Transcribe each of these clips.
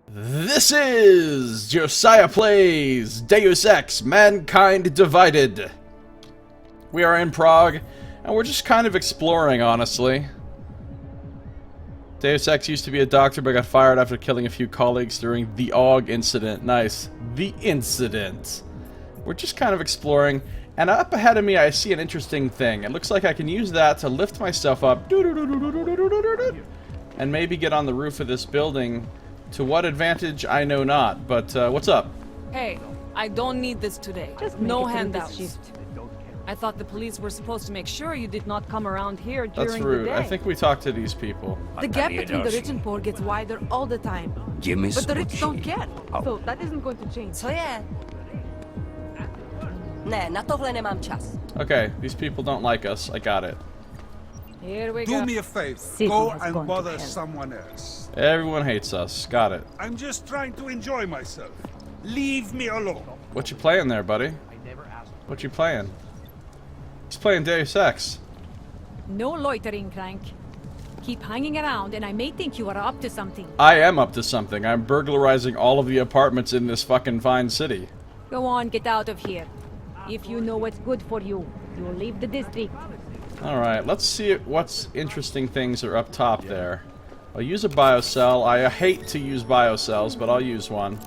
This is Josiah Plays Deus Ex Mankind Divided. We are in Prague, and we're just kind of exploring, honestly. Deus Ex used to be a doctor, but got fired after killing a few colleagues during the Aug incident. Nice. The incident. We're just kind of exploring, and up ahead of me I see an interesting thing. It looks like I can use that to lift myself up, and maybe get on the roof of this building. To what advantage, I know not, but what's up? Hey, I don't need this today. Just no handouts. I thought the police were supposed to make sure you did not come around here during That's rude. the day. I think we talked to these people. The gap between the rich and poor gets wider all the time. But the rich don't care, so that isn't going to change. Co je? Ne, na tohle nemám čas. Okay, these people don't like us. I got it. Here we go. Do me a favor. City Go has and gone to bother hell. someone else. Everyone hates us. Got it. I'm just trying to enjoy myself. Leave me alone. What you playing there, buddy? What you playing? He's playing Deus Ex. No loitering, Crank. Keep hanging around and I may think you are up to something. I am up to something. I'm burglarizing all of the apartments in this fucking fine city. Go on, get out of here. If you know what's good for you, you'll leave the district. Alright, let's see what's interesting things are up top there. I'll use a biocell. I hate to use biocells, but I'll use one.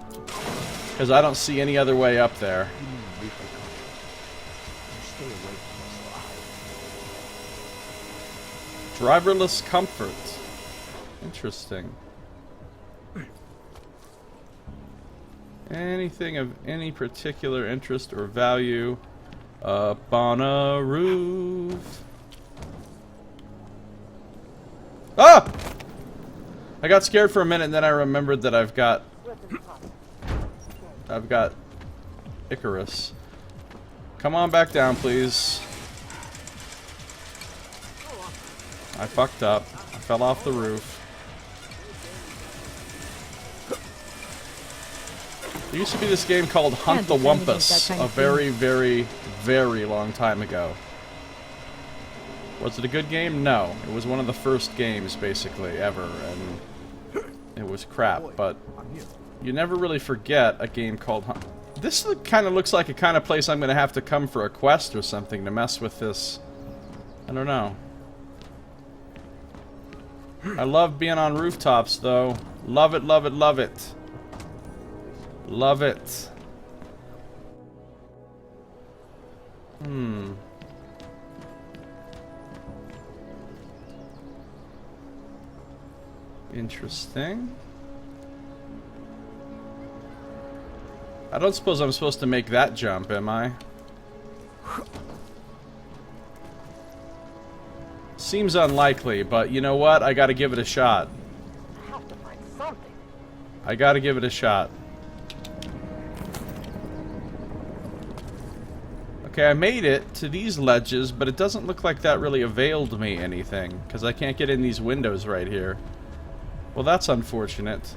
Because I don't see any other way up there. Driverless comfort. Interesting. Anything of any particular interest or value up on a roof. Ah! I got scared for a minute and then I remembered that I've got Icarus. Come on back down, please. I fucked up. I fell off the roof. There used to be this game called Hunt the Wumpus a very, very, very long time ago. Was it a good game? No. It was one of the first games, basically, ever, and it was crap, but you never really forget a game called Hunt. This kind of looks like a kind of place I'm going to have to come for a quest or something to mess with this. I don't know. I love being on rooftops, though. Love it, love it, love it. Love it. Interesting. I don't suppose I'm supposed to make that jump, am I? Seems unlikely, but you know what? I gotta give it a shot. I gotta give it a shot. Okay, I made it to these ledges, but it doesn't look like that really availed me anything, because I can't get in these windows right here. Well, that's unfortunate.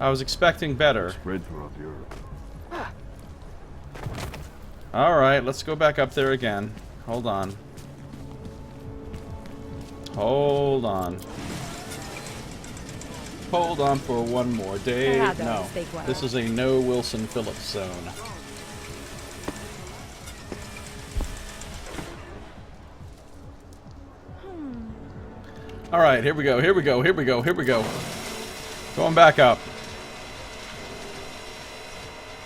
I was expecting better. Spread throughout Europe. Alright, let's go back up there again. Hold on. Hold on. Hold on for one more day. No, this is a no Wilson Phillips zone. Alright, here we go, here we go, here we go, here we go. Going back up.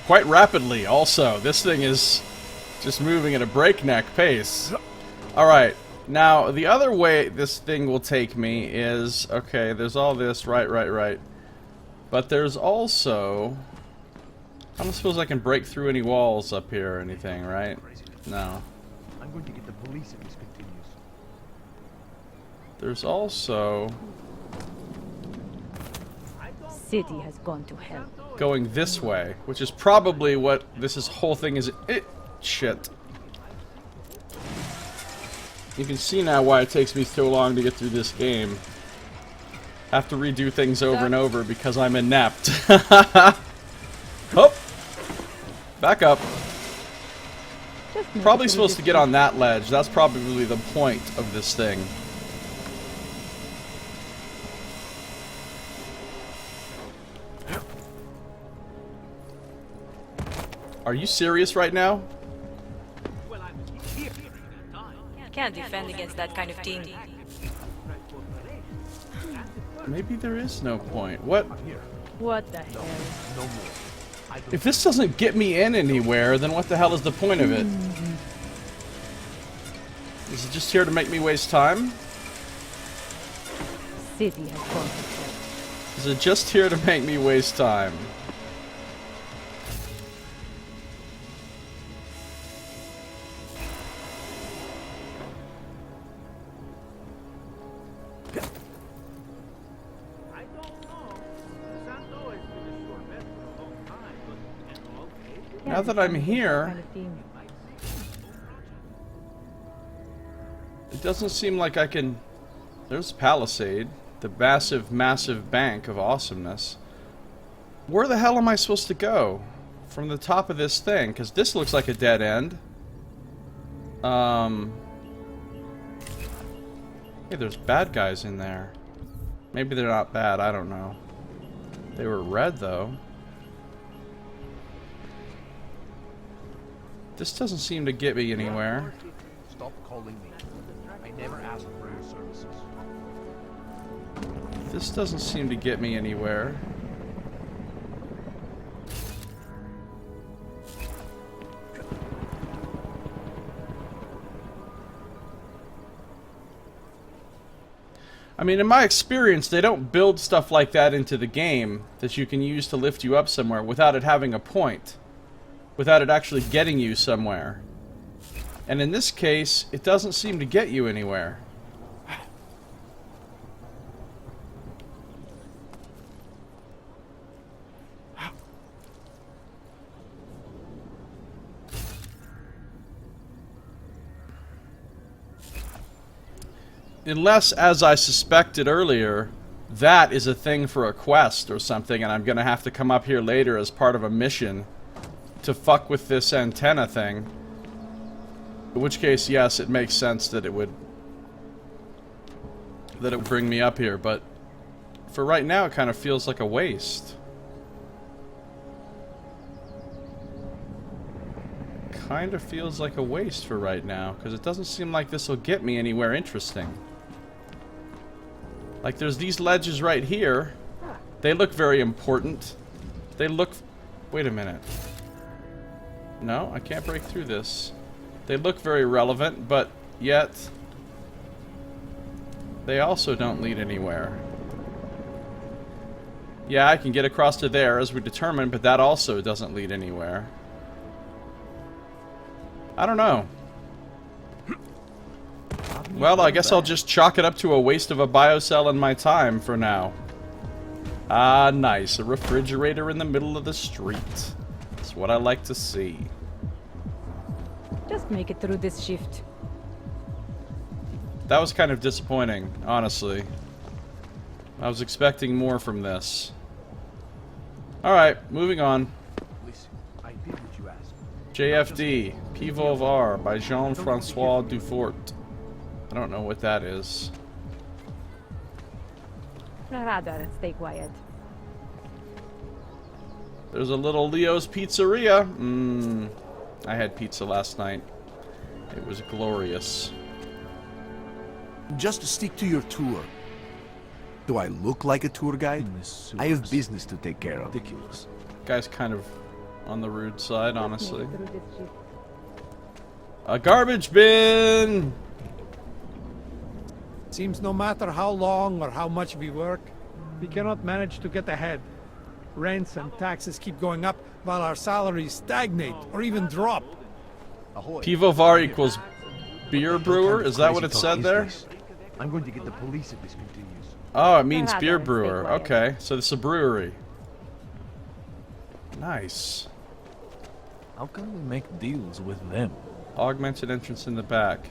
Quite rapidly, also. This thing is just moving at a breakneck pace. Alright, now the other way this thing will take me is... Okay, there's all this, right. But there's also... I don't suppose I can break through any walls up here or anything, right? No. I'm going to get the police if this continues. There's also... City has gone to hell. going this way, which is probably what this whole thing is. Shit. You can see now why it takes me so long to get through this game. Have to redo things over and over because I'm inept. Oh! Back up. Probably supposed to get on that ledge. That's probably the point of this thing. Are you serious right now? Can't defend against that kind of team. Maybe there is no point. What? What the hell? No more. If this doesn't get me in anywhere, then what the hell is the point of it? Is it just here to make me waste time? City has gone to hell. Is it just here to make me waste time? Now that I'm here, it doesn't seem like I can... There's Palisade, the massive, massive bank of awesomeness. Where the hell am I supposed to go from the top of this thing? Because this looks like a dead end. Hey, there's bad guys in there. Maybe they're not bad, I don't know. They were red, though. This doesn't seem to get me anywhere. Stop calling me. I never asked for your services. This doesn't seem to get me anywhere. I mean, in my experience, they don't build stuff like that into the game that you can use to lift you up somewhere without it having a point. Without it actually getting you somewhere. And in this case, it doesn't seem to get you anywhere. Unless, as I suspected earlier, that is a thing for a quest or something, and I'm gonna have to come up here later as part of a mission to fuck with this antenna thing. In which case, yes, it makes sense that it would bring me up here, but for right now it kind of feels like a waste. Kind of feels like a waste for right now, because it doesn't seem like this will get me anywhere interesting. Like, there's these ledges right here. They look very important. They look... Wait a minute. No, I can't break through this. They look very relevant, but yet... they also don't lead anywhere. Yeah, I can get across to there, as we determined, but that also doesn't lead anywhere. I don't know. Well, I guess I'll just chalk it up to a waste of a biocell in my time for now. Ah, nice. A refrigerator in the middle of the street. That's what I like to see. Just make it through this shift. That was kind of disappointing, honestly. I was expecting more from this. Alright, moving on. Listen, I did what you asked. JFD, Pivot of R by Jean-Francois Dufort. I don't know what that is. Rather stay quiet. There's a little Leo's Pizzeria. I had pizza last night. It was glorious. Just stick to your tour. Do I look like a tour guide? I have business to take care of. Ridiculous. Guy's kind of on the rude side, honestly. A garbage bin! Seems no matter how long or how much we work, we cannot manage to get ahead. Rents and taxes keep going up while our salaries stagnate or even drop. Pivovar equals beer brewer? Is that what it said there? I'm going to get the police if this continues. Oh, it means beer brewer. Okay, so this is a brewery. Nice. How can we make deals with them? Augmented entrance in the back.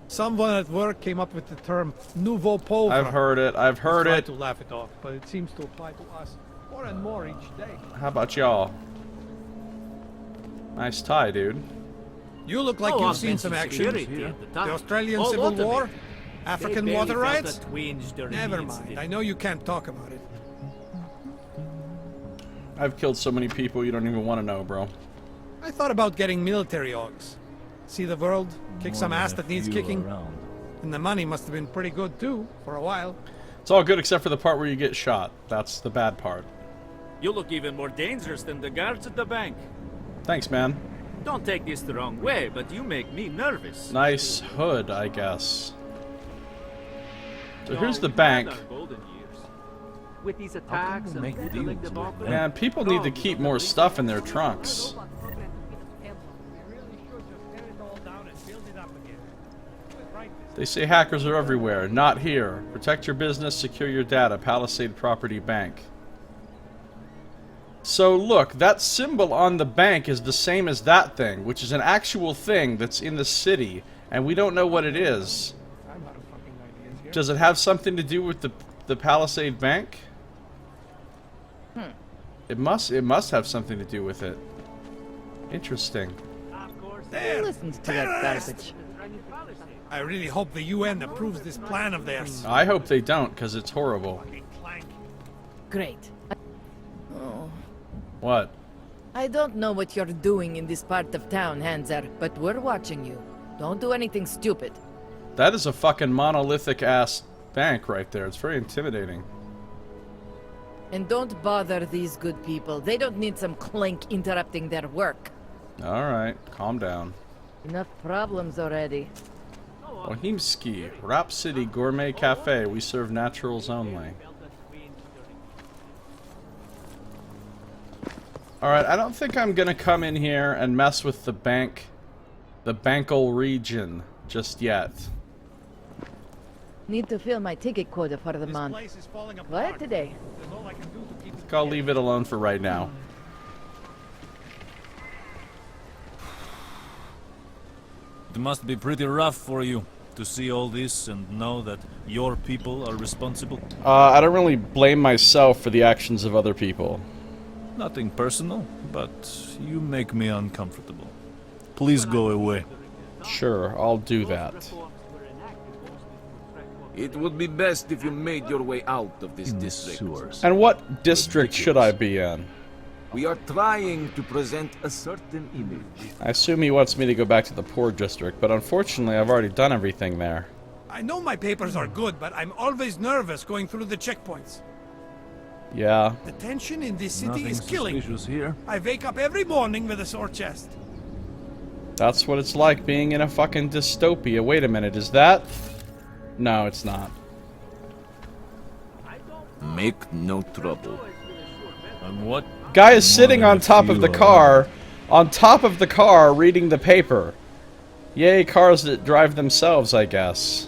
Someone at work came up with the term nouveau pauvre. I've heard it. I've heard I it. tried to laugh it off, but it seems to apply to us more and more each day. How about y'all? Nice tie, dude. You look like you've seen some action. The Australian Civil War? African water riots? Never mind. I know you can't talk about it. I've killed so many people you don't even want to know, bro. I thought about getting military augs. See the world, kick some ass that needs kicking. Around. And the money must have been pretty good too, for a while. It's all good except for the part where you get shot. That's the bad part. You look even more dangerous than the guards at the bank. Thanks, man. Don't take this the wrong way, but you make me nervous. Nice hood, I guess. So here's the bank. With these attacks and make whittling deals the with them? Man, people need to keep more stuff in their trunks. They say hackers are everywhere. Not here. Protect your business, secure your data. Palisade Property Bank. So look, that symbol on the bank is the same as that thing, which is an actual thing that's in the city, and we don't know what it is. Does it have something to do with the Palisade Bank? It must have something to do with it. Interesting. There! Listens to that garbage. I really hope the UN approves this plan of theirs. I hope they don't, because it's horrible. Great. Oh. What? I don't know what you're doing in this part of town, Hanser, but we're watching you. Don't do anything stupid. That is a fucking monolithic-ass bank right there. It's very intimidating. And don't bother these good people. They don't need some clink interrupting their work. Alright, calm down. Enough problems already. Bohemsky, Rhapsody Gourmet Cafe. We serve naturals only. Alright, I don't think I'm gonna come in here and mess with the Bankal region just yet. Need to fill my ticket quota for the month. What today? I think I'll leave it alone for right now. It must be pretty rough for you to see all this and know that your people are responsible. I don't really blame myself for the actions of other people. Nothing personal, but you make me uncomfortable. Please go away. Sure, I'll do that. It would be best if you made your way out of this district. And what district should I be in? We are trying to present a certain image. I assume he wants me to go back to the poor district, but unfortunately I've already done everything there. I know my papers are good, but I'm always nervous going through the checkpoints. Yeah. The tension in this city Nothing is killing suspicious me. here. I wake up every morning with a sore chest. That's what it's like being in a fucking dystopia. Wait a minute, is that? No, it's not. Make no trouble. And what? Guy is sitting on top of the car, reading the paper. Yay, cars that drive themselves, I guess.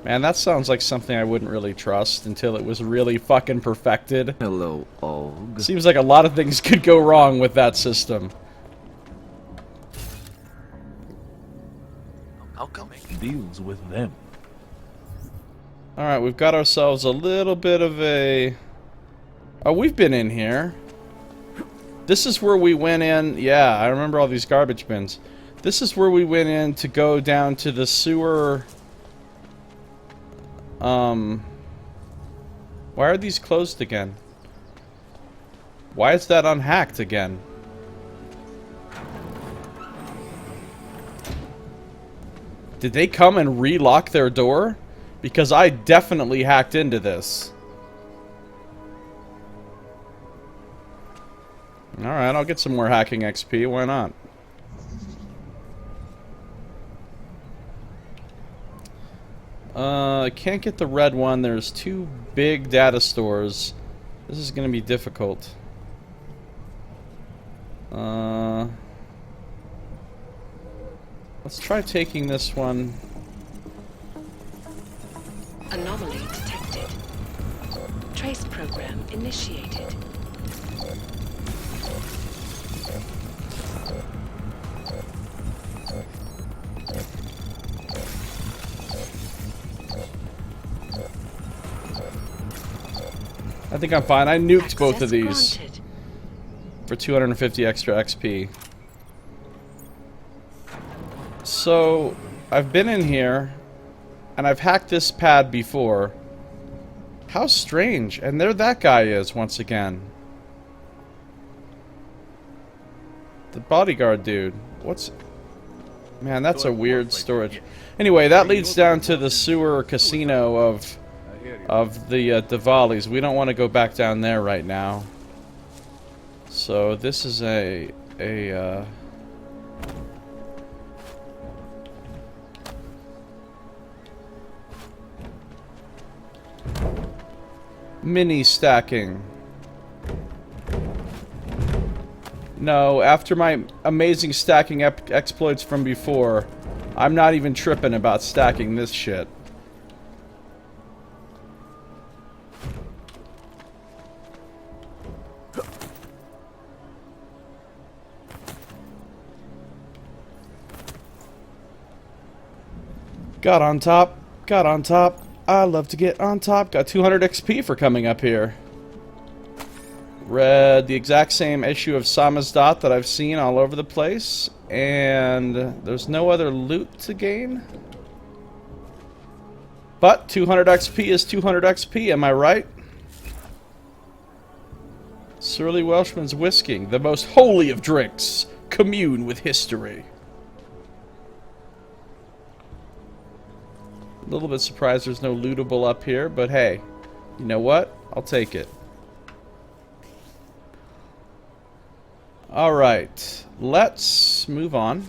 Man, that sounds like something I wouldn't really trust until it was really fucking perfected. Hello, Og. Seems like a lot of things could go wrong with that system. How come make deals with them? Alright, we've got ourselves a little bit of a... Oh, we've been in here. This is where we went in... Yeah, I remember all these garbage bins. This is where we went in to go down to the sewer... Why are these closed again? Why is that unhacked again? Did they come and relock their door? Because I definitely hacked into this. Alright, I'll get some more hacking XP, why not? I can't get the red one. There's 2 big data stores. This is going to be difficult. Let's try taking this one. Anomaly detected. Trace program initiated. I think I'm fine. I nuked both of these for 250 extra XP. So, I've been in here, and I've hacked this pad before. How strange. And there that guy is, once again. The bodyguard dude. What's... Man, that's a weird storage. Anyway, that leads down to the sewer casino of the Diwalis. We don't want to go back down there right now. So this is a mini stacking. No, after my amazing stacking exploits from before, I'm not even tripping about stacking this shit. Got on top. Got on top. I love to get on top. Got 200 XP for coming up here. Read the exact same issue of Samizdat that I've seen all over the place. And there's no other loot to gain. But 200 XP is 200 XP, am I right? Surly Welshman's whisking. The most holy of drinks. Commune with history. A little bit surprised there's no lootable up here, but hey, you know what? I'll take it. Alright, let's move on.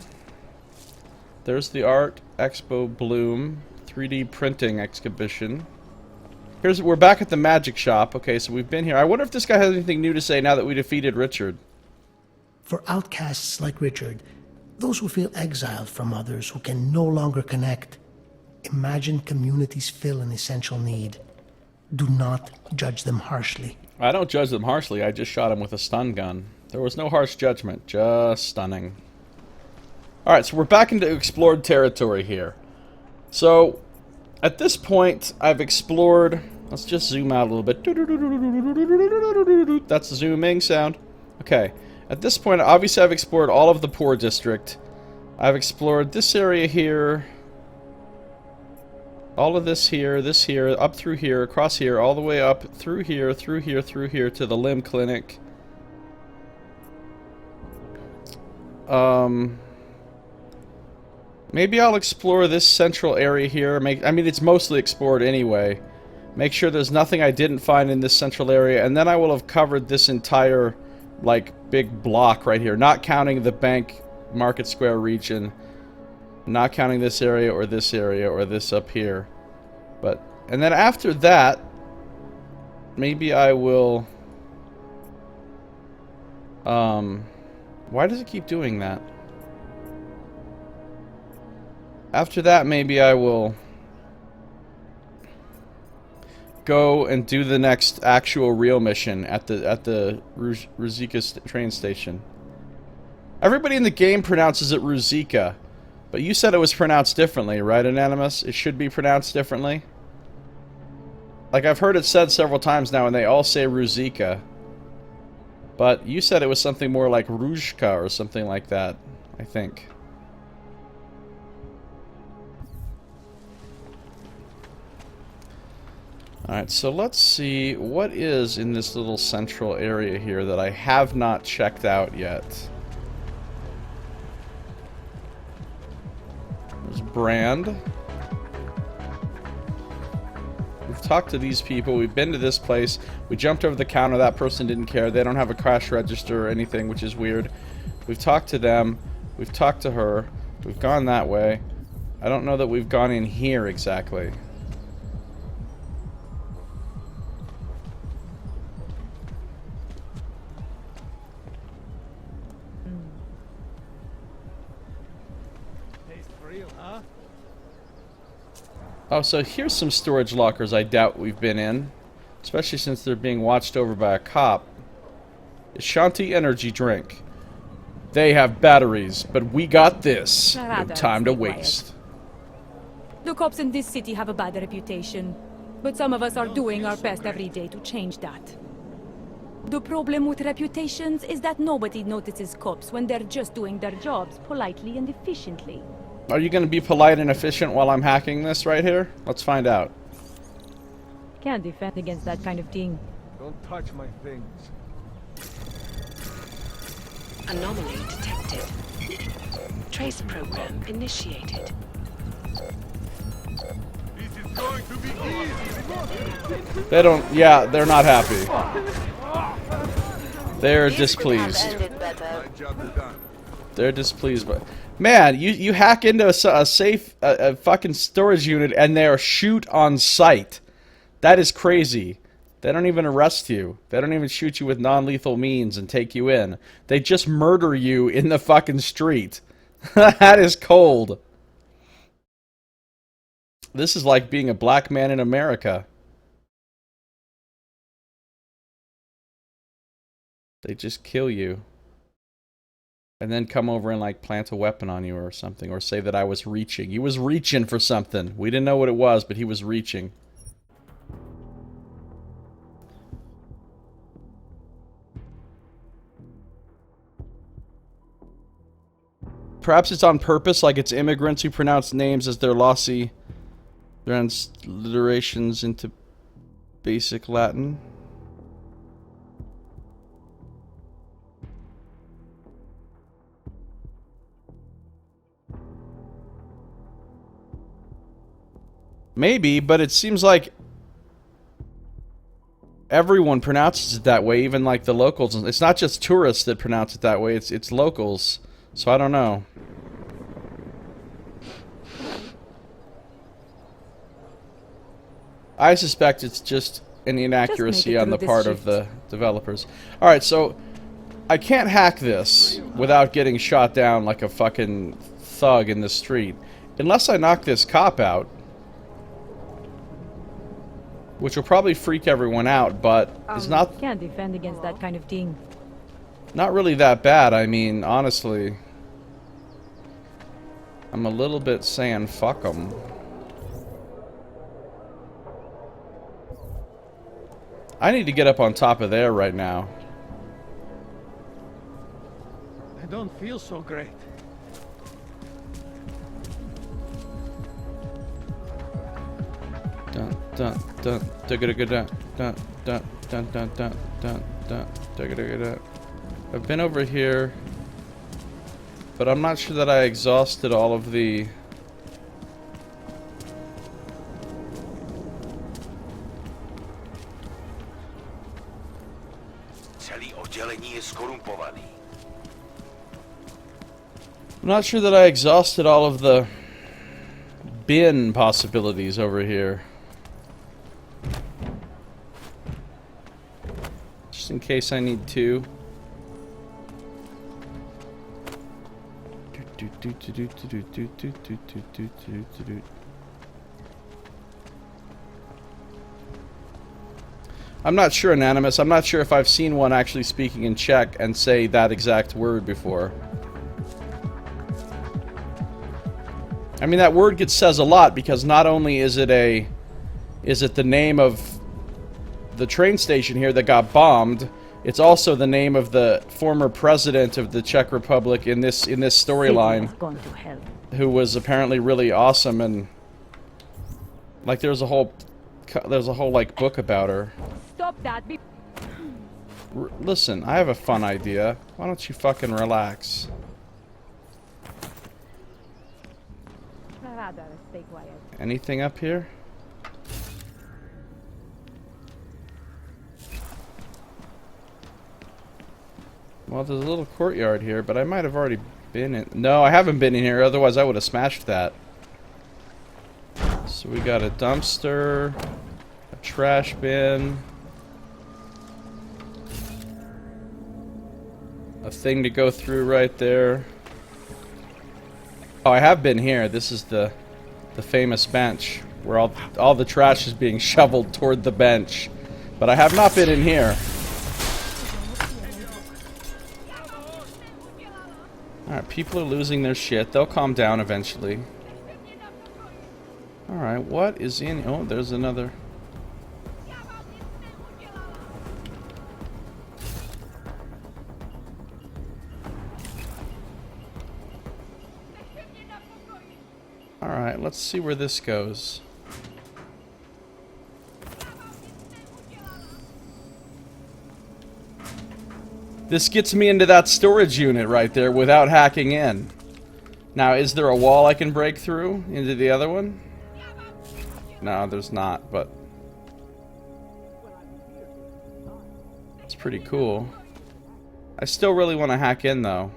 There's the Art Expo Bloom 3D printing exhibition. We're back at the magic shop. Okay, so we've been here. I wonder if this guy has anything new to say now that we defeated Richard. For outcasts like Richard, those who feel exiled from others, who can no longer connect, imagine communities fill an essential need. Do not judge them harshly. I don't judge them harshly. I just shot him with a stun gun. There was no harsh judgment, just stunning. Alright, so we're back into explored territory here. So, at this point, I've explored... Let's just zoom out a little bit. That's the zooming sound. Okay. At this point, obviously I've explored all of the poor district. I've explored this area here. All of this here, up through here, across here, all the way up, through here, through here, through here, to the limb clinic. Maybe I'll explore this central area here. I mean, it's mostly explored anyway. Make sure there's nothing I didn't find in this central area, and then I will have covered this entire, like, big block right here. Not counting the bank market square region. Not counting this area or this up here. But, and then after that, maybe I will... why does it keep doing that? After that, maybe I will go and do the next actual real mission at the Ruzika train station. Everybody in the game pronounces it Ruzika, but you said it was pronounced differently, right, Anonymous? It should be pronounced differently? Like, I've heard it said several times now, and they all say Ruzika. But you said it was something more like Ruzhka or something like that, I think. Alright, so let's see what is in this little central area here that I have not checked out yet. There's Brand. We've talked to these people. We've been to this place. We jumped over the counter. That person didn't care. They don't have a crash register or anything, which is weird. We've talked to them. We've talked to her. We've gone that way. I don't know that we've gone in here exactly. Oh, so here's some storage lockers I doubt we've been in. Especially since they're being watched over by a cop. Shanti energy drink. They have batteries, but we got this. No time to waste. The cops in this city have a bad reputation, but some of us are doing our best every day to change that. The problem with reputations is that nobody notices cops when they're just doing their jobs politely and efficiently. Are you going to be polite and efficient while I'm hacking this right here? Let's find out. Can't defend against that kind of thing. Don't touch my things. Anomaly detected. Trace program initiated. They don't, yeah, they're not happy. They're displeased. They're displeased, but man, you hack into a safe, a fucking storage unit, and they're shoot on sight. That is crazy. They don't even arrest you. They don't even shoot you with non-lethal means and take you in. They just murder you in the fucking street. That is cold. This is like being a black man in America. They just kill you. And then come over and like plant a weapon on you or something. Or say that I was reaching. He was reaching for something. We didn't know what it was, but he was reaching. Perhaps it's on purpose, like it's immigrants who pronounce names as their lossy transliterations into basic Latin. Maybe, but it seems like everyone pronounces it that way, even like the locals. It's not just tourists that pronounce it that way, it's locals. So I don't know. I suspect it's just an inaccuracy on the part of the developers. Alright, so I can't hack this without getting shot down like a fucking thug in the street. Unless I knock this cop out. Which will probably freak everyone out, but it's not... Can't defend against that kind of thing. Not really that bad, I mean, honestly. I'm a little bit saying fuck 'em. I need to get up on top of there right now. I don't feel so great. Dun dun dun dun dun dun dun dun dun dun dun dun dun. I've been over here, but I'm not sure that I exhausted all of the... I'm not sure that I exhausted all of the bin possibilities over here. Just in case I need to. I'm not sure, Anonymous. I'm not sure if I've seen one actually speaking in Czech and say that exact word before. I mean, that word says a lot because not only is it the name of the train station here that got bombed, it's also the name of the former president of the Czech Republic in this storyline, who was apparently really awesome, and like there's a whole like book about her. Stop that! Listen, I have a fun idea. Why don't you fucking relax? Anything up here? Well, there's a little courtyard here, but I might have already been in... No, I haven't been in here, otherwise I would have smashed that. So we got a dumpster, a trash bin, a thing to go through right there. Oh, I have been here. This is the famous bench where all the trash is being shoveled toward the bench. But I have not been in here. Alright, people are losing their shit. They'll calm down eventually. Alright, what is in... Oh, there's another... Alright, let's see where this goes. This gets me into that storage unit right there without hacking in. Now, is there a wall I can break through into the other one? No, there's not, but... it's pretty cool. I still really want to hack in, though.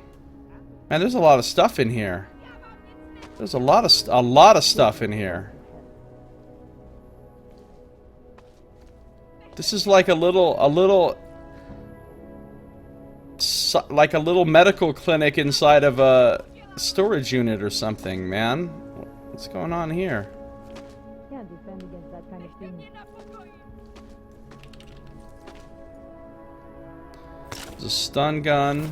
Man, there's a lot of stuff in here. There's a lot of stuff in here. This is like a little medical clinic inside of a storage unit or something, man. What's going on here? Can't defend against that kind of thing. There's a stun gun.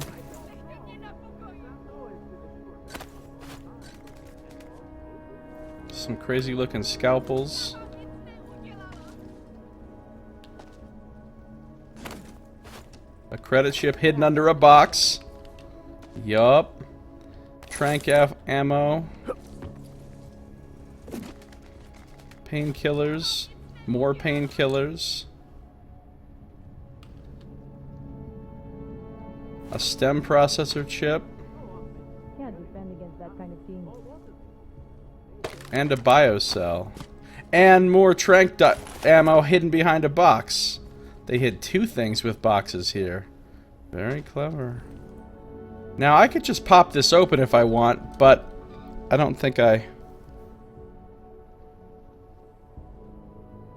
Some crazy looking scalpels. A credit chip hidden under a box. Yup. Trank ammo. Painkillers. More painkillers. A stem processor chip. Can't defend against that kind of thing. And a biocell. And more trank ammo hidden behind a box. They hid 2 things with boxes here. Very clever. Now, I could just pop this open if I want, but I don't think I...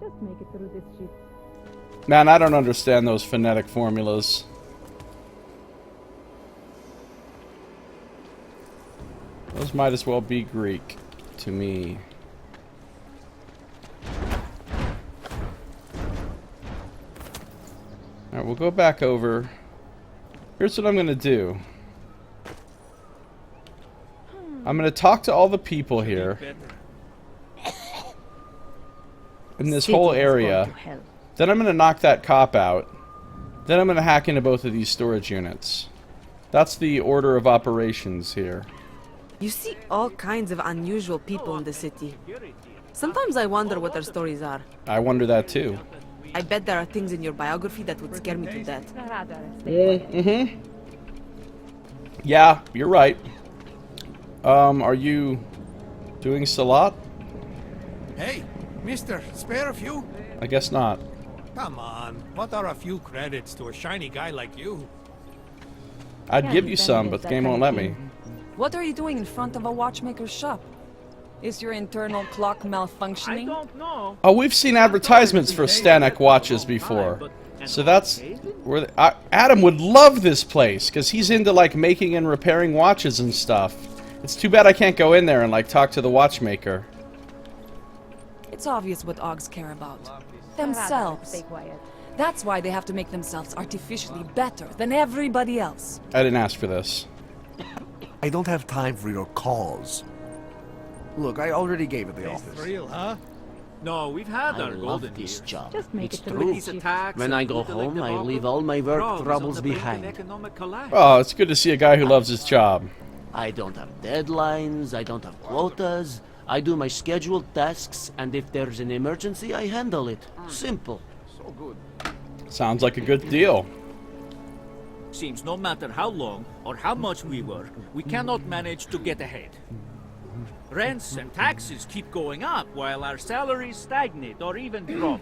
Just make it through this shit. Man, I don't understand those phonetic formulas. Those might as well be Greek to me. Alright, we'll go back over. Here's what I'm gonna do. I'm gonna talk to all the people here in this whole area. Then I'm gonna knock that cop out. Then I'm gonna hack into both of these storage units. That's the order of operations here. You see all kinds of unusual people in the city. Sometimes I wonder what their stories are. I wonder that too. I bet there are things in your biography that would scare me to death. Mm-hmm. Yeah, you're right. Are you doing Salat? Hey, mister, spare a few? I guess not. Come on, what are a few credits to a shiny guy like you? I'd give you some, but the game won't let me. What are you doing in front of a watchmaker's shop? Is your internal clock malfunctioning? I don't know. Oh, we've seen advertisements for Stanek watches before. So that's where Adam would love this place because he's into like making and repairing watches and stuff. It's too bad I can't go in there and like talk to the watchmaker. It's obvious what Augs care about. Themselves. Stay quiet. That's why they have to make themselves artificially better than everybody else. I didn't ask for this. I don't have time for your calls. Look, I already gave it the It's office. real, huh? No, we've had I our love golden this years. job. Just make It's it through true. this shit. When I go home, I leave all my work troubles behind. Oh, it's good to see a guy who loves his job. I don't have deadlines, I don't have quotas. I do my scheduled tasks, and if there's an emergency, I handle it. Simple. So good. Sounds like a good deal. Seems no matter how long or how much we work, we cannot manage to get ahead. Rents and taxes keep going up while our salaries stagnate or even drop.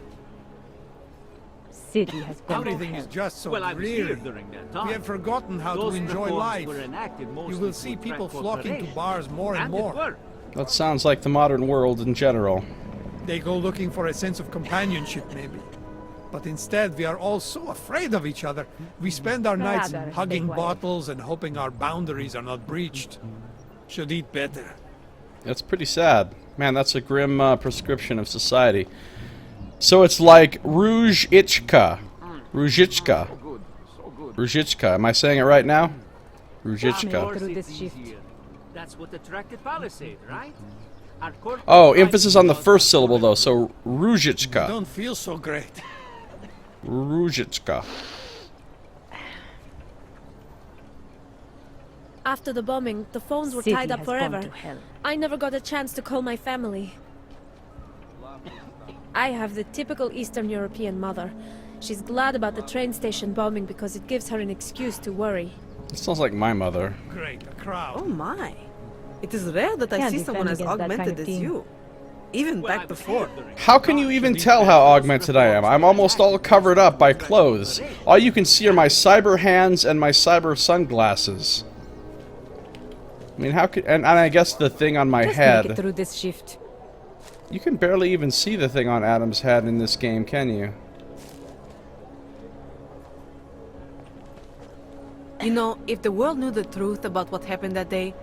City has gone to Everything is hell. just so Well, I was here dreary. during that time. We have forgotten how Those to enjoy reforms life. were enacted You mostly will to see people attract flocking to corporations. bars more and And more. it worked. That sounds like the modern world in general. They go looking for a sense of companionship, maybe. But instead, we are all so afraid of each other. We spend our nights Rather, hugging stay quiet. bottles and hoping our boundaries are not breached. Should eat better. That's pretty sad. Man, that's a grim prescription of society. So it's like Ruzhichka. Ruzhichka. Ruzhichka. Am I saying it right now? Ruzhichka. Through this shift. That's what attracted Palisade, right? Our corporate Oh, emphasis on the first syllable though, so Ruzhichka. Don't feel so great. Ruzhichka. After the bombing, the phones were City tied up has gone forever. to hell. I never got a chance to call my family. I have the typical Eastern European mother. She's glad about the train station bombing because it gives her an excuse to worry. It sounds like my mother. Great, a crowd. Oh my. It is rare that I Can't see defend someone as against that augmented kind of as team. you. Even back before. How can you even tell how augmented I am? I'm almost all covered up by clothes. All you can see are my cyber hands and my cyber sunglasses. I mean, how could... And I guess the thing on my Just head... make it through this shift. You can barely even see the thing on Adam's head in this game, can you? You know, if the world knew the truth about what happened that day,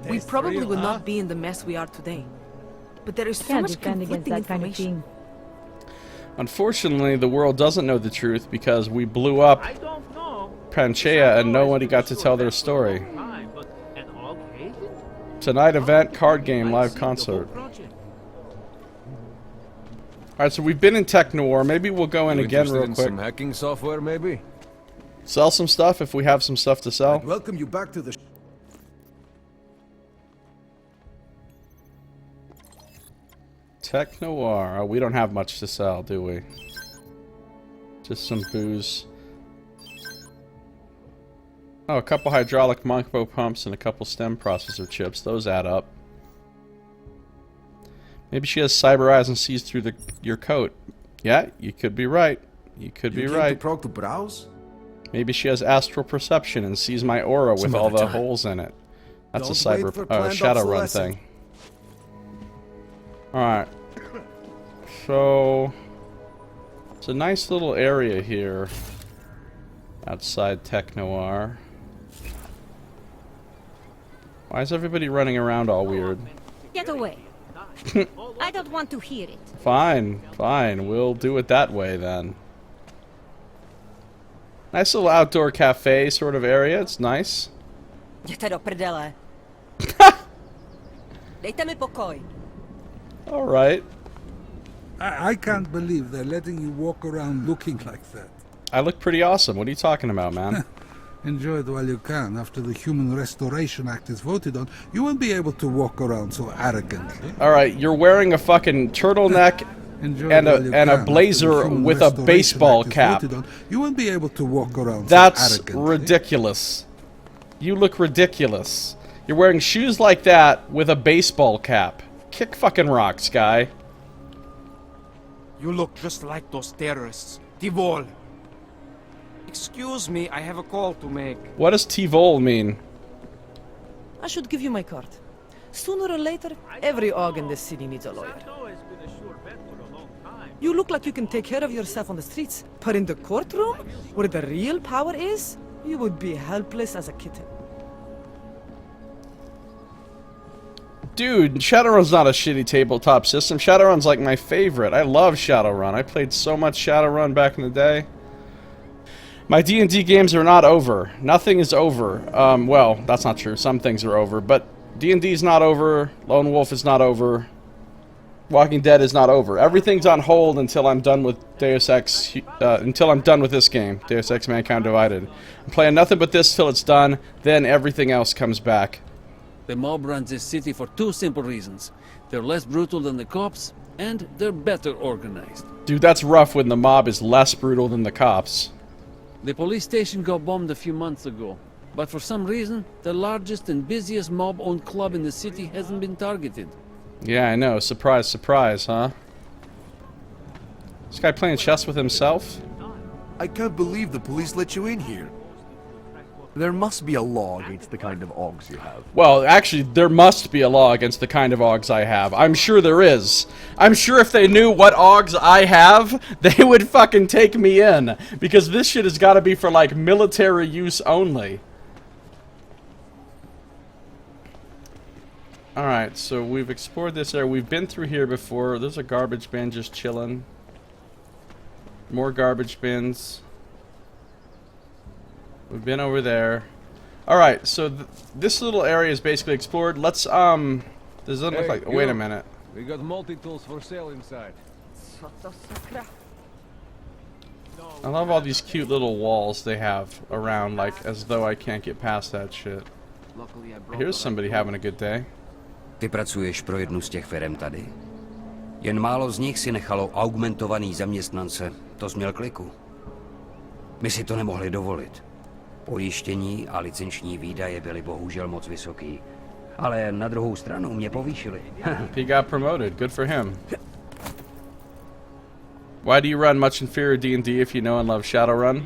we probably would not be in the mess we are today. But there is so Can't much defend against conflicting that kind of information. team. Unfortunately, the world doesn't know the truth because we blew up Panchaea and nobody got to tell their story. Tonight event, card game, live concert. Alright, so we've been in Tech Noir. Maybe we'll go in again real quick. Some hacking software, maybe? Sell some stuff if we have some stuff to sell. I'd welcome you back to the... Tech Noir. Oh, we don't have much to sell, do we? Just some booze. Oh, a couple hydraulic Monkbo pumps and a couple stem processor chips. Those add up. Maybe she has cyber eyes and sees through your coat. Yeah, you could be right. You could be right. To browse? Maybe she has astral perception and sees my aura with all the holes in it. That's a cyber Shadowrun thing. Alright. So it's a nice little area here outside Tech Noir. Why is everybody running around all weird? Get away. I don't want to hear it. Fine, fine. We'll do it that way then. Nice little outdoor cafe sort of area. It's nice. Jděte do prdele. Dejte mi pokoj. All right. I can't believe they're letting you walk around looking like that. I look pretty awesome. What are you talking about, man? Enjoy it while you can. After the Human Restoration Act is voted on, you won't be able to walk around so arrogantly. All right, you're wearing a fucking turtleneck and a blazer with a baseball cap. You won't be able to walk around That's so arrogantly. ridiculous. You look ridiculous. You're wearing shoes like that with a baseball cap. Kick fucking rocks, guy. You look just like those terrorists. Tivol. Excuse me, I have a call to make. What does Tivol mean? I should give you my card. Sooner or later, every org in this city needs a lawyer. You look like you can take care of yourself on the streets, but in the courtroom, where the real power is, you would be helpless as a kitten. Dude, Shadowrun's not a shitty tabletop system. Shadowrun's like my favorite. I love Shadowrun. I played so much Shadowrun back in the day. My D&D games are not over. Nothing is over. Well, that's not true. Some things are over, but D&D's not over. Lone Wolf is not over. Walking Dead is not over. Everything's on hold until I'm done with Deus Ex, until I'm done with this game, Deus Ex Mankind Divided. I'm playing nothing but this till it's done, then everything else comes back. The mob runs this city for two simple reasons. They're less brutal than the cops, and they're better organized. Dude, that's rough when the mob is less brutal than the cops. The police station got bombed a few months ago, but for some reason, the largest and busiest mob-owned club in the city hasn't been targeted. Yeah, I know. Surprise, surprise, huh? This guy playing chess with himself? I can't believe the police let you in here. There must be a law against the kind of augs you have. Well, actually, there must be a law against the kind of augs I have. I'm sure there is. I'm sure if they knew what augs I have, they would fucking take me in. Because this shit has got to be for, like, military use only. Alright, so we've explored this area. We've been through here before. There's a garbage bin just chilling. More garbage bins. We've been over there. Alright, so this little area is basically explored. Let's, does it look like... wait a minute. We got multi-tools for sale inside. I love all these cute little walls they have around, like, as though I can't get past that shit. Here's somebody having a good day. Ty pracuješ pro jednu z těch firem tady. Jen málo z nich si nechalo augmentovaný zaměstnance. To jsi měl kliku. My si to nemohli dovolit. Pojištění a licenční výdaje byly bohužel moc vysoký. Ale na druhou stranu mě povýšili. He got promoted. Good for him. Why do you run much inferior D&D if you know and love Shadowrun?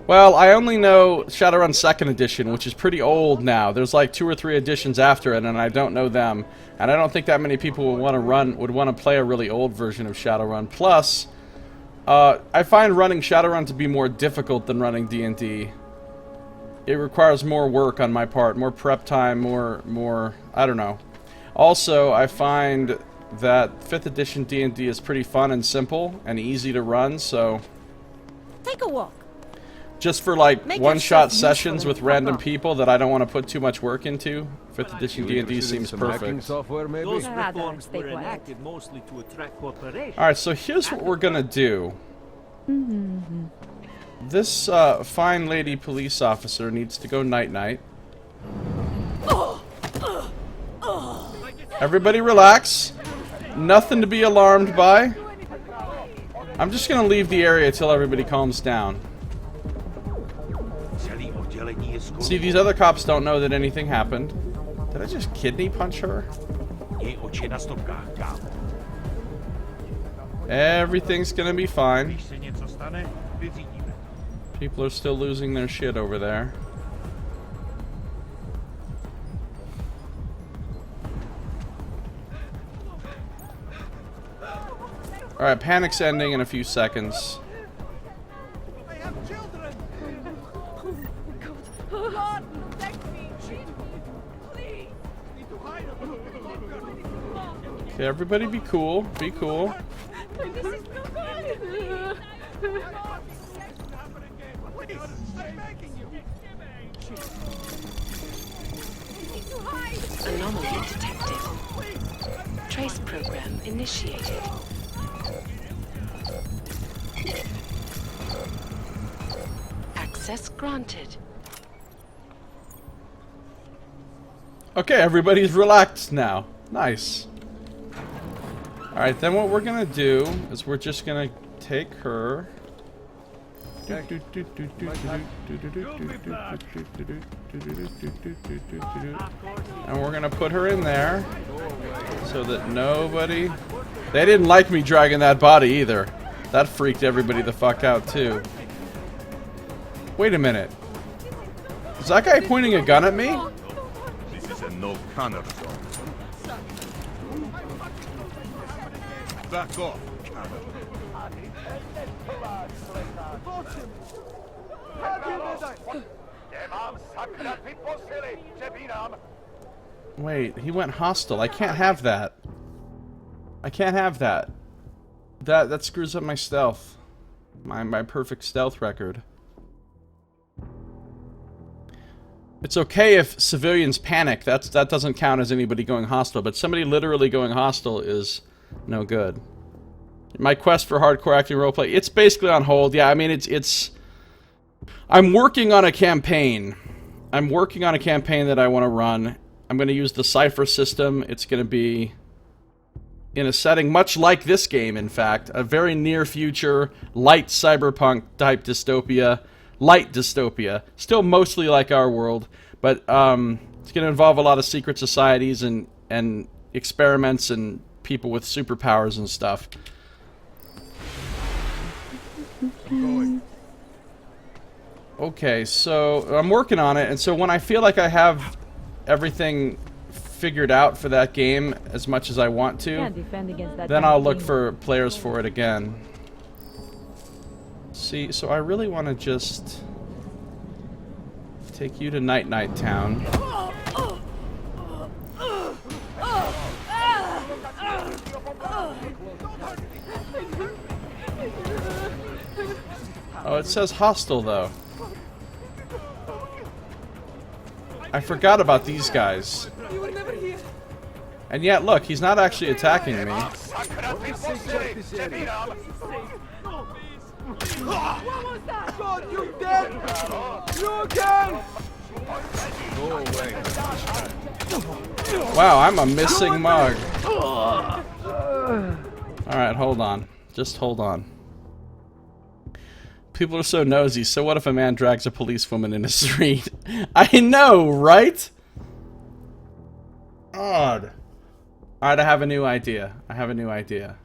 Well, I only know Shadowrun 2nd edition, which is pretty old now. There's like 2 or 3 editions after it, and I don't know them. And I don't think that many people would want to play a really old version of Shadowrun. Plus, I find running Shadowrun to be more difficult than running D&D. It requires more work on my part, more prep time, more, I don't know. Also, I find that 5th edition D&D is pretty fun and simple and easy to run, so... Take a walk. Just for like one-shot sessions with random up. people that I don't want to put too much work into, 5th edition D&D seems perfect. Those reforms were enacted mostly to attract corporations. Alright, so here's what we're gonna do. This fine lady police officer needs to go night-night. Everybody relax. Nothing to be alarmed by. I'm just gonna leave the area till everybody calms down. See, these other cops don't know that anything happened. Did I just kidney punch her? Everything's gonna be fine. People are still losing their shit over there. Alright, panic's ending in a few seconds. Okay, everybody be cool. Be cool. Anomaly detected. Trace program initiated. Access granted. Okay, everybody's relaxed now. Nice. Alright, then what we're gonna do is we're just gonna take her. And we're gonna put her in there so that nobody... They didn't like me dragging that body either. That freaked everybody the fuck out too. Wait a minute. Is that guy pointing a gun at me? This is a no Connor zone. Back off, Connor. Wait, he went hostile. I can't have that. I can't have that. That screws up my stealth. My perfect stealth record. It's okay if civilians panic. That doesn't count as anybody going hostile, but somebody literally going hostile is no good. My quest for hardcore acting roleplay, it's basically on hold. Yeah, I mean it's I'm working on a campaign. I'm working on a campaign that I want to run. I'm going to use the Cypher system. It's going to be in a setting much like this game, in fact. A very near future, light cyberpunk type dystopia. Light dystopia. Still mostly like our world, but it's going to involve a lot of secret societies and experiments and people with superpowers and stuff. Okay, so I'm working on it, and so when I feel like I have everything figured out for that game as much as I want to, then I'll look for players for it again. See, so I really want to just take you to Night Town. Oh, it says hostile though. I forgot about these guys. And yet, look, he's not actually attacking me. You dead? You again? Go away. Wow, I'm a missing mug. Alright, hold on. Just hold on. People are so nosy. So what if a man drags a policewoman in a street? I know, right? Odd. Alright, I have a new idea. I have a new idea.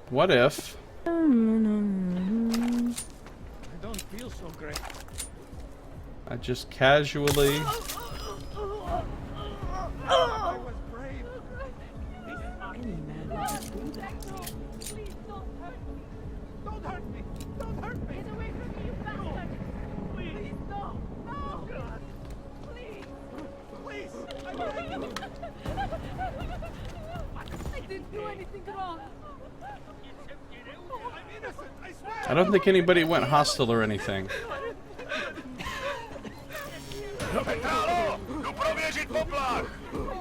What if... I don't feel so great. I just casually... I was brave. Don't hurt me! Don't hurt me! Get away from me, you bastard! Please, no! No! God. Please! Please! I beg you! I didn't do anything wrong. I'm innocent, I swear! I don't think anybody went hostile or anything.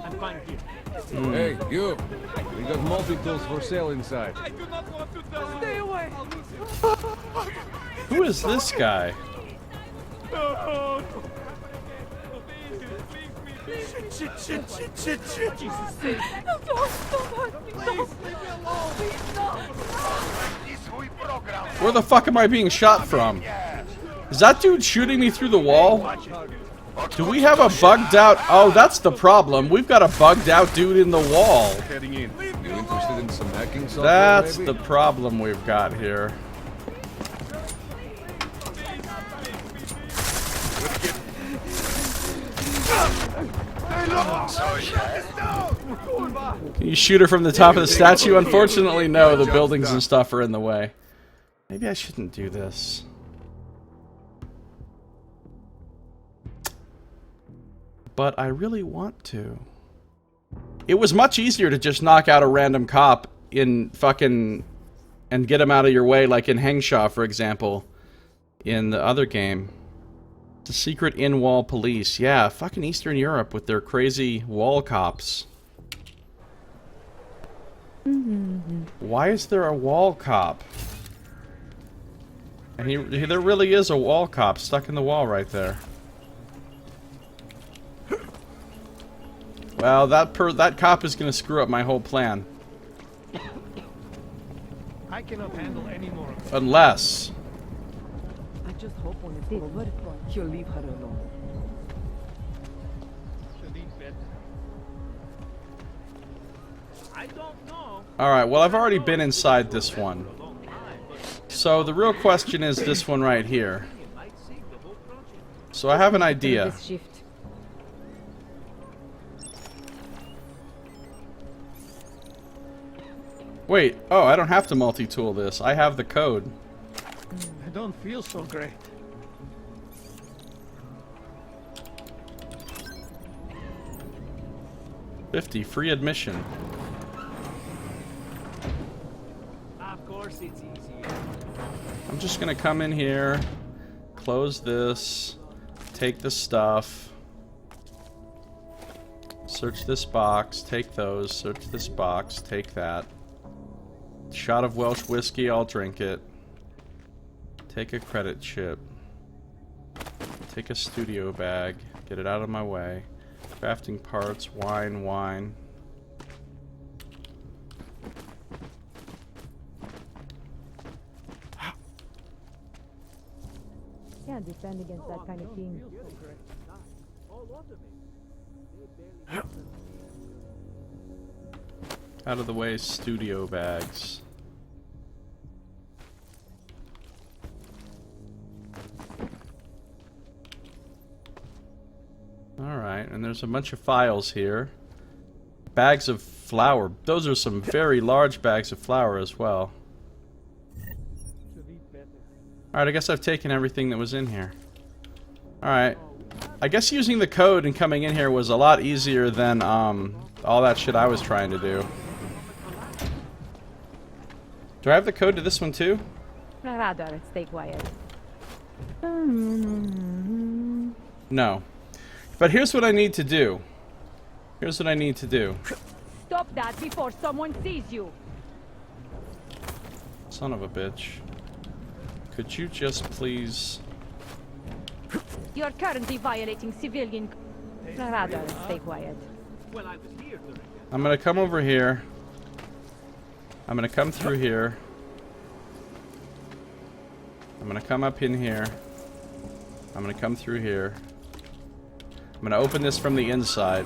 I'm fine here. Hey, you! We got multi-tools for sale inside. I do not want to die! Stay away! Who is this guy? Shit! Jesus sake! Don't hurt me! Please, leave me alone! Please, no! Where the fuck am I being shot from? Is that dude shooting me through the wall? Do we have a bugged out... Oh, that's the problem. We've got a bugged out dude in the wall. Heading in. You interested in some hacking software, That's maybe? the problem we've got here. Can you shoot her from the top of the statue? Unfortunately, no. The buildings and stuff are in the way. Maybe I shouldn't do this. But I really want to. It was much easier to just knock out a random cop in fucking... and get him out of your way, like in Hengshaw, for example. In the other game. The secret in-wall police. Yeah, fucking Eastern Europe with their crazy wall cops. Why is there a wall cop? And there really is a wall cop stuck in the wall right there. Well, that cop is gonna screw up my whole plan. I cannot handle any more of this. Unless... I just hope when it's over, you'll leave her alone. I don't know. Alright, well I've already been inside this one. So the real question is this one right here. So I have an idea. Wait, oh, I don't have to multi-tool this. I have the code. I don't feel so great. $50 free admission. Of course it's easy. I'm just gonna come in here, close this, take the stuff, search this box, take those, search this box, take that. Shot of Welsh whiskey, I'll drink it. Take a credit chip. Take a studio bag, get it out of my way. Crafting parts, wine. Can't defend against that kind of thing. Out of the way, studio bags. Alright, and there's a bunch of files here. Bags of flour. Those are some very large bags of flour as well. Alright, I guess I've taken everything that was in here. Alright. I guess using the code and coming in here was a lot easier than all that shit I was trying to do. Do I have the code to this one too? Rather, stay quiet. No. But here's what I need to do. Here's what I need to do. Stop that before someone sees you. Son of a bitch. Could you just please... You're currently violating civilian... Rather, stay quiet. I'm gonna come over here. I'm gonna come through here. I'm gonna come up in here. I'm gonna come through here. I'm gonna open this from the inside.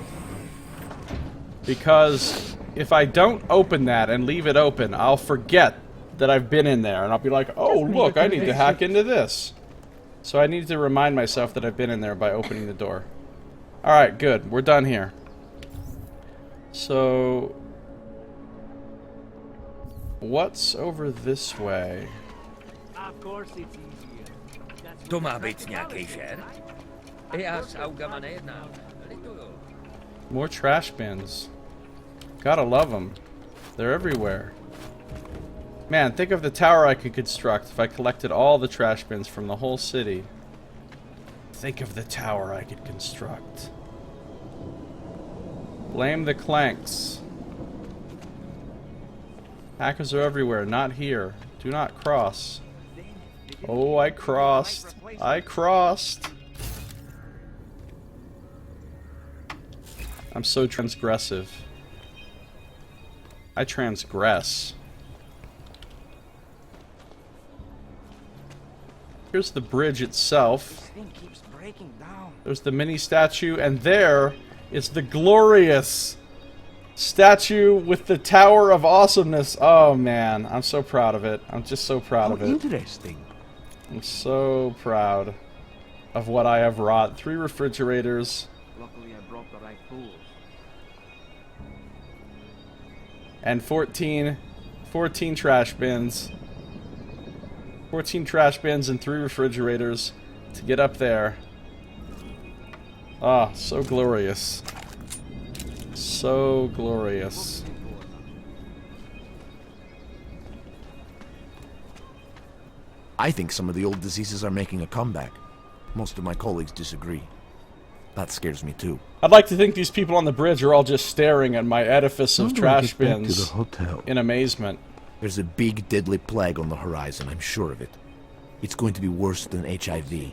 Because if I don't open that and leave it open, I'll forget that I've been in there. And I'll be like, oh, look, I need to hack into this. So I need to remind myself that I've been in there by opening the door. Alright, good. We're done here. So... what's over this way? Of course it's easier. To má být nějaký šer? Já s augama nejednám. More trash bins. Gotta love them. They're everywhere. Man, think of the tower I could construct if I collected all the trash bins from the whole city. Think of the tower I could construct. Blame the clanks. Hackers are everywhere, not here. Do not cross. Oh, I crossed. I crossed. I'm so transgressive. I transgress. Here's the bridge itself. There's the mini statue, and there is the glorious statue with the Tower of Awesomeness. Oh man, I'm so proud of it. I'm just so proud of it. Interesting. I'm so proud of what I have wrought. 3 refrigerators. Luckily I brought the right tools. And 14 trash bins. 14 trash bins and 3 refrigerators to get up there. Ah, so glorious. So glorious. I think some of the old diseases are making a comeback. Most of my colleagues disagree. That scares me too. I'd like to think these people on the bridge are all just staring at my edifice of trash bins in amazement. There's a big deadly plague on the horizon, I'm sure of it. It's going to be worse than HIV.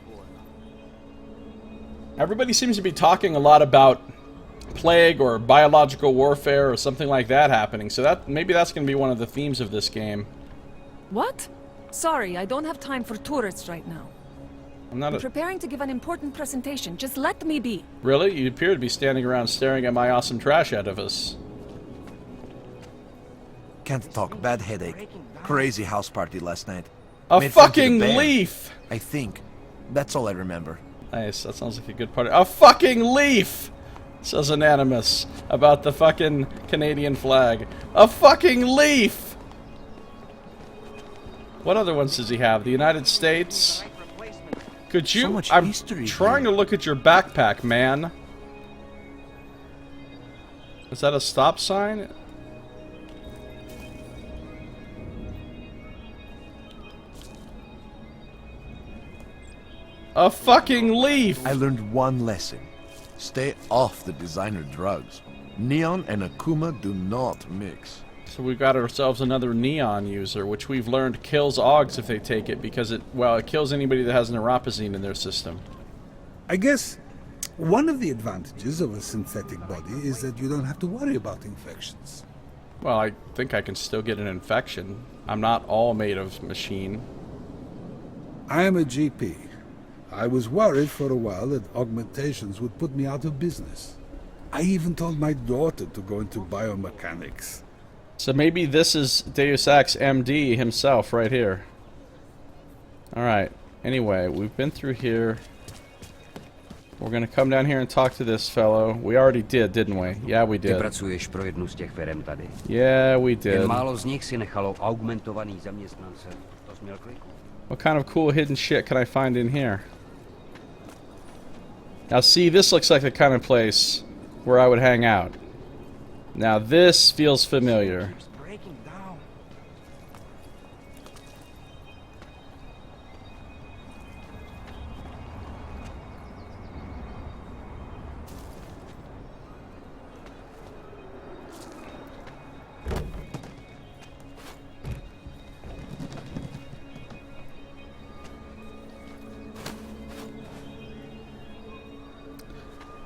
Everybody seems to be talking a lot about plague or biological warfare or something like that happening, so that maybe that's going to be one of the themes of this game. What? Sorry, I don't have time for tourists right now. I'm preparing to give an important presentation. Just let me be. Really? You appear to be standing around staring at my awesome trash edifice. Can't talk, bad headache. Crazy house party last night. A fucking leaf! I think. That's all I remember. Nice, that sounds like a good party. A fucking leaf! Says Anonymous about the fucking Canadian flag. A fucking leaf! What other ones does he have? The United States? Could you? So much I'm history trying to look at your backpack, man. Is that a stop sign? A fucking leaf! I learned one lesson. Stay off the designer drugs. Neon and Akuma do not mix. So we got ourselves another neon user, which we've learned kills Augs if they take it, because it kills anybody that has neuropazine in their system. I guess one of the advantages of a synthetic body is that you don't have to worry about infections. Well, I think I can still get an infection. I'm not all made of machine. I am a GP. I was worried for a while that Augmentations would put me out of business. I even told my daughter to go into biomechanics. So maybe this is Deus Ex MD himself right here. Alright, anyway, we've been through here. We're gonna come down here and talk to this fellow. We already did, didn't we? Yeah, we did. Pracuješ pro jednu z těch firem tady. Yeah, we did. Jen málo z nich si nechalo augmentovaný zaměstnance. To jsi měl kliku. What kind of cool hidden shit can I find in here? Now see, this looks like the kind of place where I would hang out. Now this feels familiar.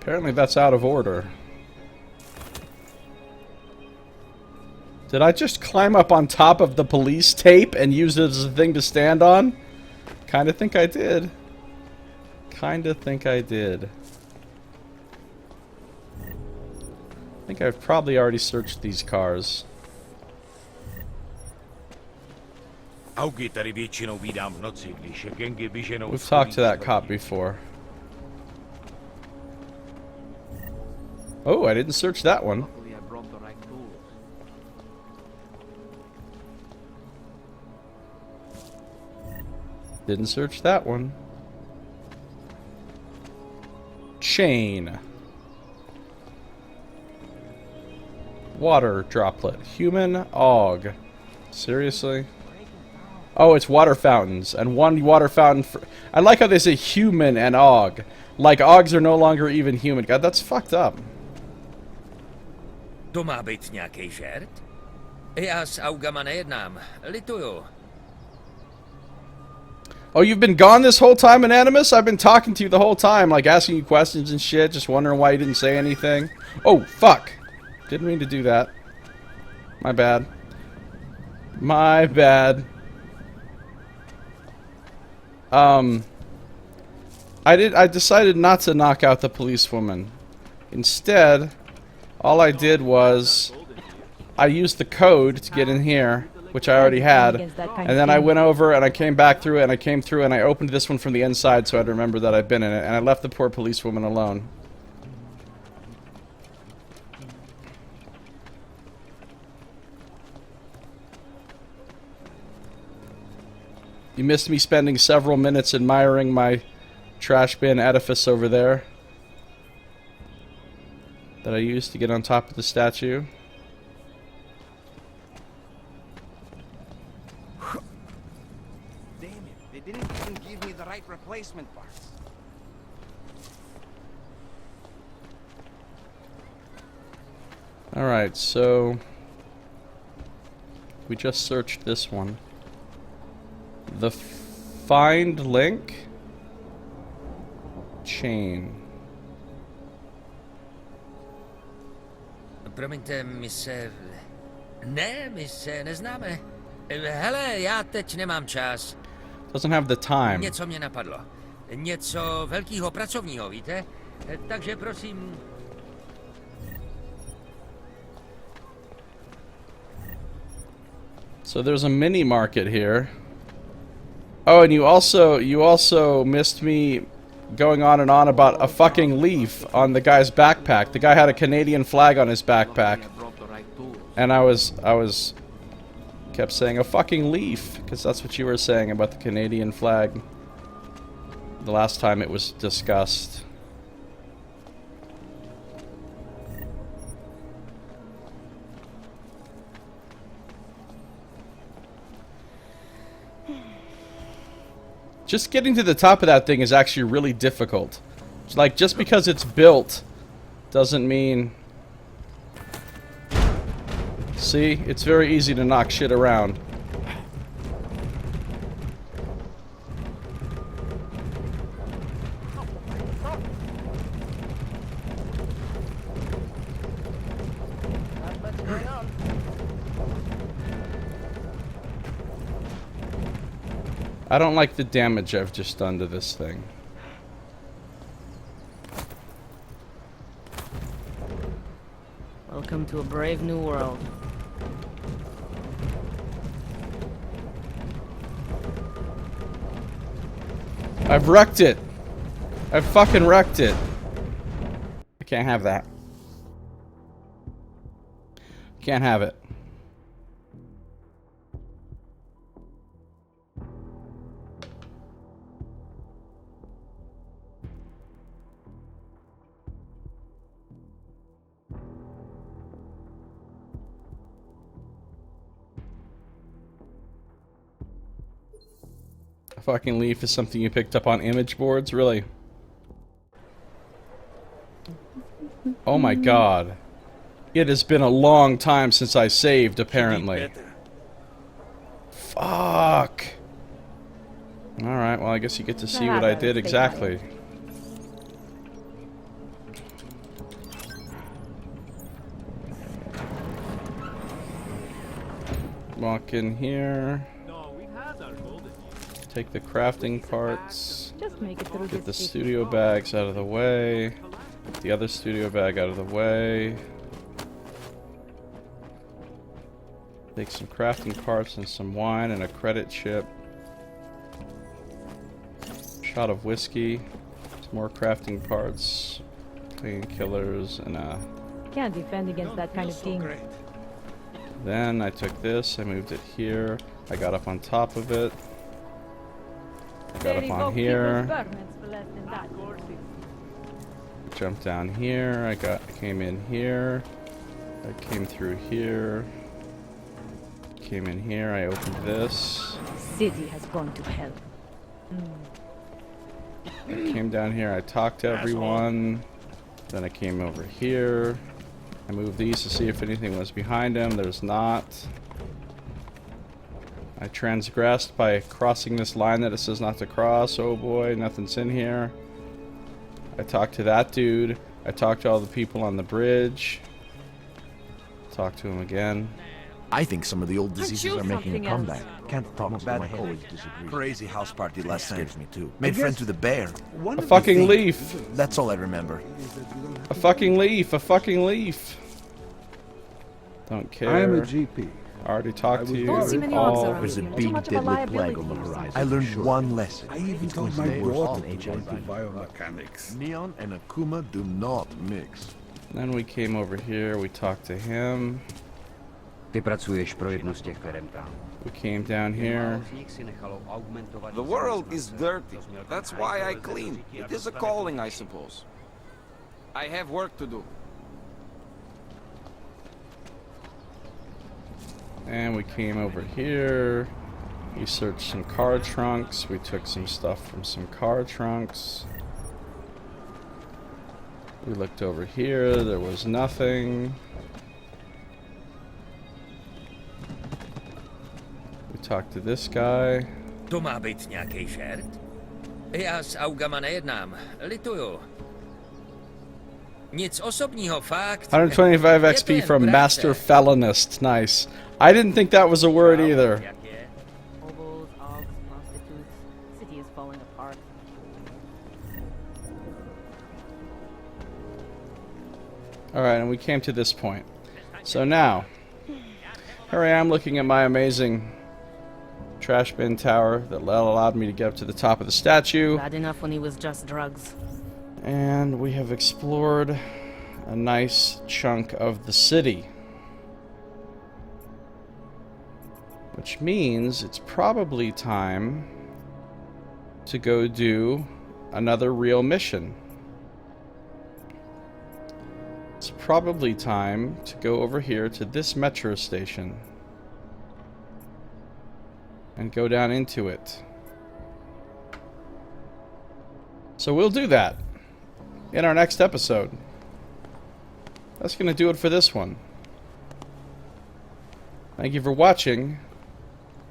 Apparently that's out of order. Did I just climb up on top of the police tape and use it as a thing to stand on? Kinda think I did. Kinda think I did. I think I've probably already searched these cars. We've talked to that cop before. Oh, I didn't search that one. Didn't search that one. Chain. Water droplet. Human Aug. Seriously? Oh, it's water fountains. And one water fountain for... I like how they say human and Aug. Like Augs are no longer even human. God, that's fucked up. To má být nějaký žert? Já s Augama nejednám. Lituju. Oh, you've been gone this whole time, Anonymous? I've been talking to you the whole time, like asking you questions and shit, just wondering why you didn't say anything. Oh, fuck. Didn't mean to do that. My bad. My bad. I decided not to knock out the policewoman. Instead, all I did was I used the code to get in here, which I already had, and then I went over and I came back through it and I came through and I opened this one from the inside so I'd remember that I'd been in it, and I left the poor policewoman alone. You missed me spending several minutes admiring my trash bin edifice over there that I used to get on top of the statue. Damn it, they didn't even give me the right replacement parts. Alright, so we just searched this one. The find link chain. Promiňte, my se... Ne, my se neznáme. Hele, já teď nemám čas. Doesn't have the time. Něco mě napadlo. Něco velkého pracovního, víte? Takže prosím... So there's a mini market here. Oh, and you also missed me going on and on about a fucking leaf on the guy's backpack. The guy had a Canadian flag on his backpack. And I kept saying a fucking leaf, because that's what you were saying about the Canadian flag the last time it was discussed. Just getting to the top of that thing is actually really difficult. It's like, just because it's built doesn't mean... See? It's very easy to knock shit around. I don't like the damage I've just done to this thing. Welcome to a brave new world. I've wrecked it. I've fucking wrecked it. I can't have that. Can't have it. A fucking leaf is something you picked up on image boards? Really? Oh my god. It has been a long time since I saved, apparently. Fuck. Alright, well I guess you get to see what I did exactly. walk in here. Take the crafting parts. Just make it through Get the this studio bags out of the way. Get the other studio bag out of the way. Take some crafting parts and some wine and a credit chip. Shot of whiskey. Some more crafting parts. Painkillers and a... Can't defend against that kind of thing. Then I took this, I moved it here. I got up on top of it. I got up on here. Jumped down here. I came in here. I came through here. Came in here. I opened this. City has gone to hell. I came down here. I talked to everyone. Then I came over here. I moved these to see if anything was behind him. There's not. I transgressed by crossing this line that it says not to cross. Oh boy, nothing's in here. I talked to that dude. I talked to all the people on the bridge. Talked to him again. I think some of the old diseases are making a comeback. Can't talk Most bad of my head. colleagues disagree. Crazy house party That last night. scares me too. Made friends with a bear. A fucking leaf. That's all I remember. A fucking leaf. A fucking leaf. Don't care. I am a GP. I already talked to you. Don't see many all. orcs around There's a here. Too big much of a deadly plague liability on the for horizon. yourself. I learned one lesson. I even It's told going my to be worse daughter than to go into HIV. biomechanics. Neon and Akuma do not mix. Then we came over here. We talked to him. Ty pracuješ pro jednu z těch firem tam. We came down here. The world is dirty. That's why I clean. It is a calling, I suppose. I have work to do. And we came over here. We searched some car trunks. We took some stuff from some car trunks. We looked over here. There was nothing. We talked to this guy. To má být nějaký šert? Já s Augama nejednám. Lituju. Nic osobního, fakt. 125 XP from Master Felonist. Nice. I didn't think that was a word either. Hobos, ogs, prostitutes. City is falling apart. Alright, and we came to this point. So now, here I am looking at my amazing trash bin tower that allowed me to get up to the top of the statue. Bad enough when he was just drugs. And we have explored a nice chunk of the city. Which means it's probably time to go do another real mission. It's probably time to go over here to this metro station and go down into it. So we'll do that in our next episode. That's going to do it for this one. Thank you for watching.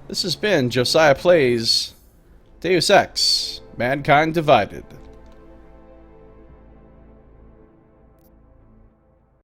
This has been Josiah Plays Deus Ex: Mankind Divided.